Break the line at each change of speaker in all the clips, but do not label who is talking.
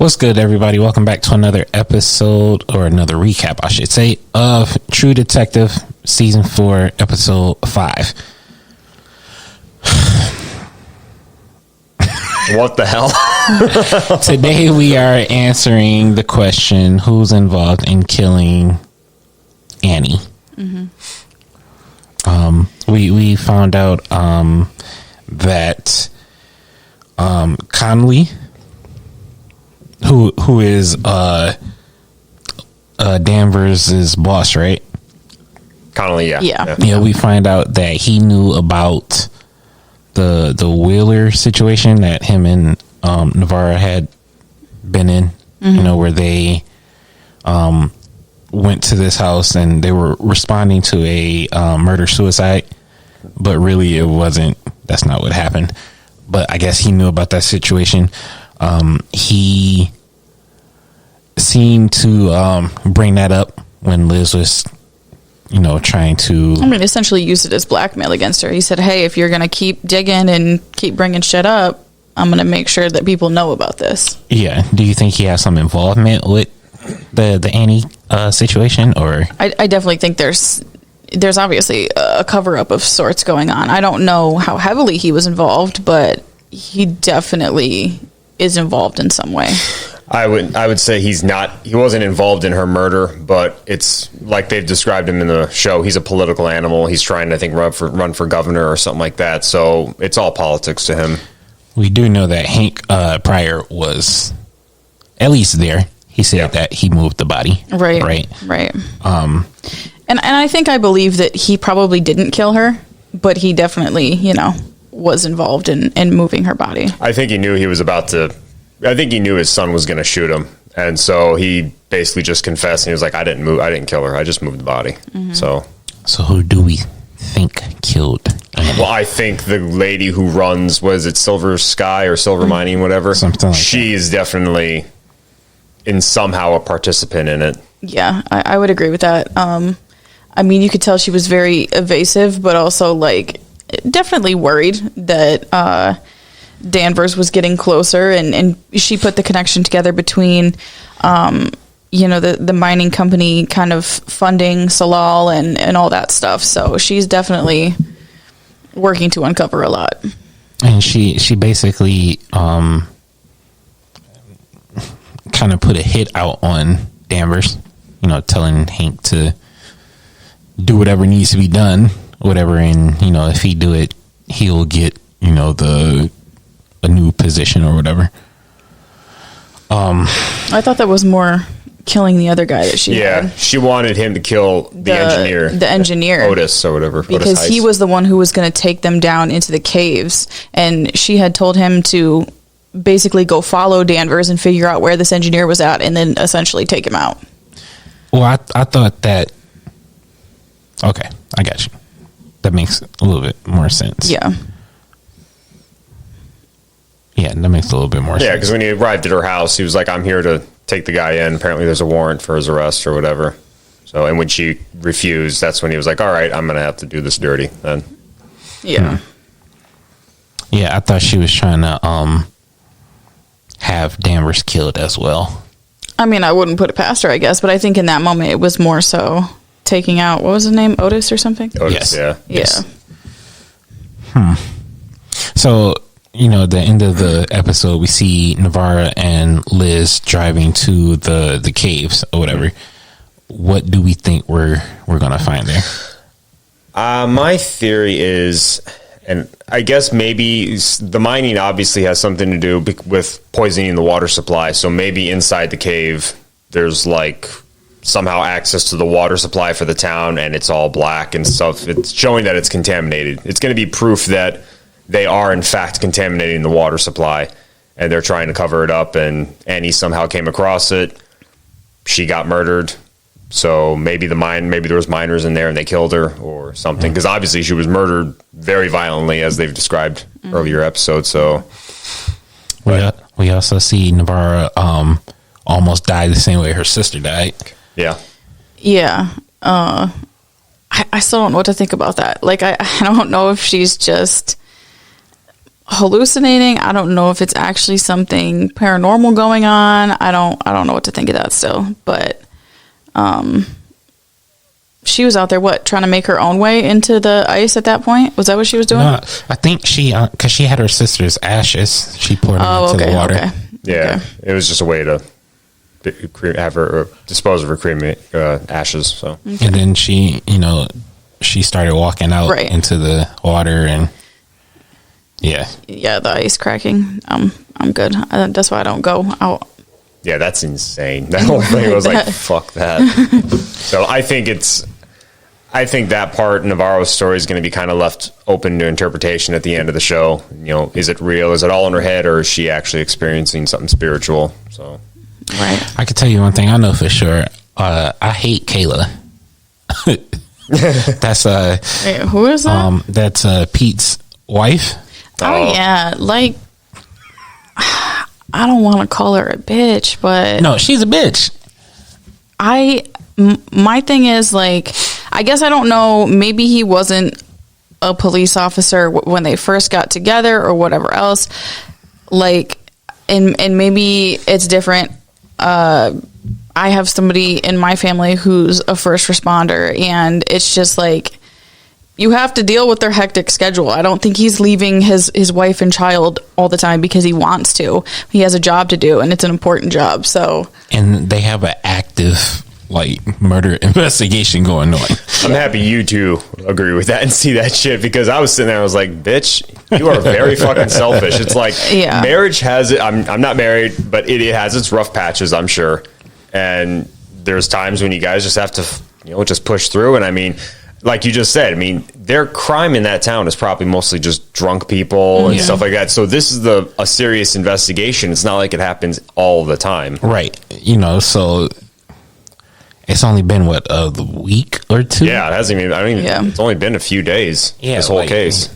What's good, everybody? Welcome back to another episode, or another recap, I should say, of True Detective Season 4, Episode 5.
What the hell?
Today we are answering the question, who's involved in killing Annie? Mm-hmm. We found out that Connolly, who is Danvers' boss, right?
Connolly,
Yeah, we find out that he knew about the Wheeler situation that him and Navarra had been in, where they went to this house and they were responding to a murder-suicide, but really that's not what happened. But I guess he knew about that situation. He seemed to bring that up when Liz was, trying to...
essentially used it as blackmail against her. He said, hey, if you're going to keep digging and keep bringing shit up, I'm going to make sure that people know about this.
Yeah. Do you think he has some involvement with the Annie situation, or...
I definitely think there's obviously a cover-up of sorts going on. I don't know how heavily he was involved, but he definitely is involved in some way.
I would say he wasn't involved in her murder, but it's like they've described him in the show. He's a political animal. He's trying to, I think, run for governor or something like that. So it's all politics to him.
We do know that Hank Pryor was at least there. He said that he moved the body.
Right. And I think I believe that he probably didn't kill her, but he definitely, was involved in moving her body.
I think he knew his son was going to shoot him. And so he basically just confessed, and he was like, I didn't kill her. I just moved the body. Mm-hmm. So
who do we think killed Annie?
Well, I think the lady who runs, was it Silver Sky or Silver Mining, whatever?
Something like
she is definitely somehow a participant in it.
Yeah, I would agree with that. You could tell she was very evasive, but also definitely worried that Danvers was getting closer, and she put the connection together between the mining company kind of funding Salal and all that stuff. So she's definitely working to uncover a lot.
And she basically kind of put a hit out on Danvers, telling Hank to do whatever needs to be done, whatever, and if he do it, he'll get a new position or whatever.
I thought that was more killing the other guy that she had.
She wanted him to kill the engineer Otis or whatever,
because he was the one who was going to take them down into the caves, and she had told him to basically go follow Danvers and figure out where this engineer was at, and then essentially take him out.
Well, I thought that... Okay, I got you. That makes a little bit more sense.
Yeah,
that makes a little bit more sense.
Yeah, because when he arrived at her house, he was like, I'm here to take the guy in. Apparently there's a warrant for his arrest or whatever. So, and when she refused, that's when he was like, all right, I'm going to have to do this dirty then.
Yeah.
Yeah, I thought she was trying to have Danvers killed as well.
I wouldn't put it past her, I guess, but I think in that moment it was more so taking out, what was his name, Otis or something?
Otis,
yes.
Yeah.
So, the end of the episode, we see Navarra and Liz driving to the caves or whatever. What do we think we're going to find there?
My theory is, and I guess maybe the mining obviously has something to do with poisoning the water supply. So maybe inside the cave, there's somehow access to the water supply for the town, and it's all black and stuff. It's showing that it's contaminated. It's going to be proof that they are in fact contaminating the water supply, and they're trying to cover it up, and Annie somehow came across it. She got murdered. So maybe there was miners in there and they killed her or something, because obviously she was murdered very violently, as they've described earlier episodes. So
we also see Navarra almost died the same way her sister died.
Yeah.
I still don't know what to think about that. I don't know if she's just hallucinating. I don't know if it's actually something paranormal going on. I don't know what to think of that still. But she was out there, trying to make her own way into the ice at that point? Was that what she was doing?
No, I think she, because she had her sister's ashes. She poured them into the water.
Okay.
Yeah, it was just a way to have her or dispose of her ashes. So,
and then she, she started walking out into the water, and yeah,
the ice cracking. I'm good. That's why I don't go out.
Yeah, that's insane. That whole thing was like, fuck that. So I think that part in Navarro's story is going to be kind of left open to interpretation at the end of the show. Is it real? Is it all in her head, or is she actually experiencing something spiritual? So,
right.
I can tell you one thing I know for sure. I hate Kayla. That's
Wait, who is that?
That's Pete's wife.
Oh yeah, like I don't want to call her a bitch, but
no, she's a bitch.
My thing is, like, I guess I don't know. Maybe he wasn't a police officer when they first got together, or whatever else. Like, and maybe it's different. I have somebody in my family who's a first responder, and it's just like, you have to deal with their hectic schedule. I don't think he's leaving his wife and child all the time because he wants to. He has a job to do, and it's an important job. So, and
they have an active murder investigation going on.
I'm happy you two agree with that and see that shit, because I was sitting there, I was like, bitch, you are very fucking selfish. It's like, marriage has it. I'm not married, but it has its rough patches, I'm sure. And there's times when you guys just have to, just push through. And I mean, like you just said, their crime in that town is probably mostly just drunk people and stuff like that. So this is a serious investigation. It's not like it happens all the time.
Right. So it's only been a week or two.
Yeah, it hasn't even. It's only been a few days. Yeah, this whole case,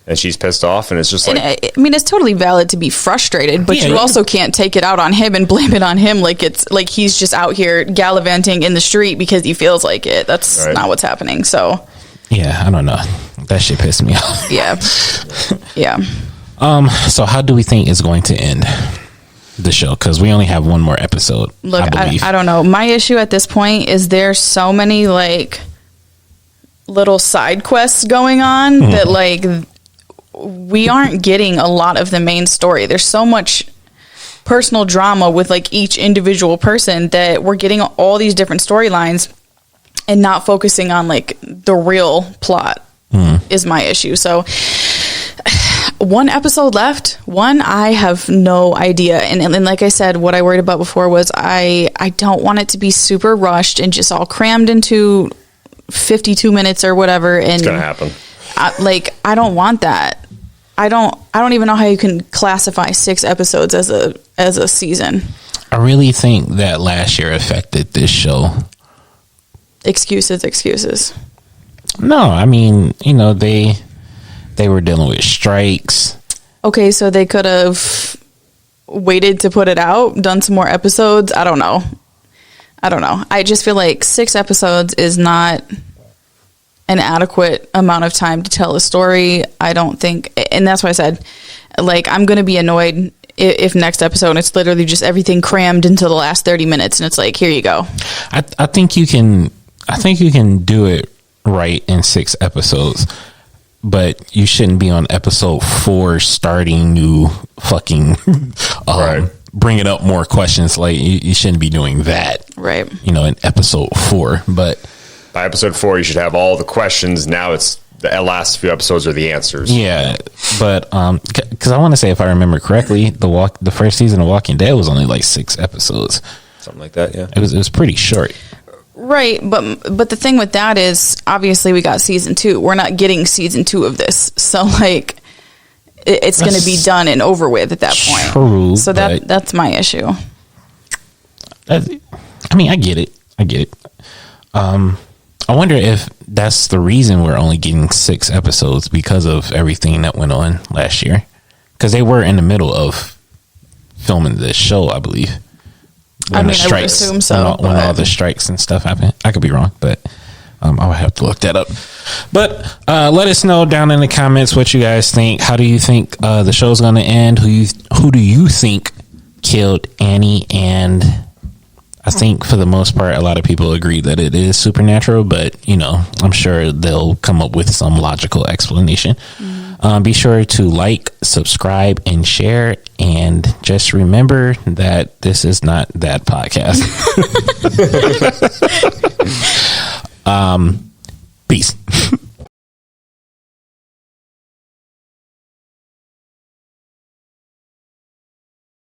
and she's pissed off, and it's just like.
It's totally valid to be frustrated, but you also can't take it out on him and blame it on him like it's like he's just out here gallivanting in the street because he feels like it. That's not what's happening. So. Yeah,
I don't know. That shit pissed me off.
Yeah. Yeah.
So how do we think it's going to end? The show, because we only have one more episode.
Look, I don't know. My issue at this point is there's so many little side quests going on that we aren't getting a lot of the main story. There's so much personal drama with each individual person that we're getting all these different storylines and not focusing on the real plot is my issue. So one episode left. I have no idea. And like I said, what I worried about before was I don't want it to be super rushed and just all crammed into 52 minutes or whatever. And
it's gonna happen.
I don't want that. I don't even know how you can classify 6 episodes as a season.
I really think that last year affected this show.
Excuses.
No, they were dealing with strikes.
Okay, so they could have waited to put it out, done some more episodes. I don't know. I just feel like 6 episodes is not an adequate amount of time to tell a story. I don't think, and that's why I said, I'm going to be annoyed if next episode it's literally just everything crammed into the last 30 minutes and it's here you go.
I think you can do it right in 6 episodes. But you shouldn't be on episode 4 starting new fucking bringing up more questions. You shouldn't be doing that,
right?
In episode 4. But
by episode 4, you should have all the questions. Now it's the last few episodes are the answers.
Yeah, but because I want to say, if I remember correctly, the first season of Walking Dead was only 6 episodes,
something like that. Yeah,
it was pretty short.
Right, but the thing with that is, obviously we got season 2. We're not getting season 2 of this, so it's going to be done and over with at that point.
True,
so that's my issue.
I get it. I wonder if that's the reason we're only getting 6 episodes, because of everything that went on last year, because they were in the middle of filming this show, I believe.
I would assume so.
When all the strikes and stuff happened. I could be wrong, but I'll have to look that up. But let us know down in the comments what you guys think. How do you think the show's going to end? Who do you think killed Annie? And I think for the most part, a lot of people agree that it is supernatural, but I'm sure they'll come up with some logical explanation. Be sure to like, subscribe, and share. And just remember that this is not that podcast. Peace.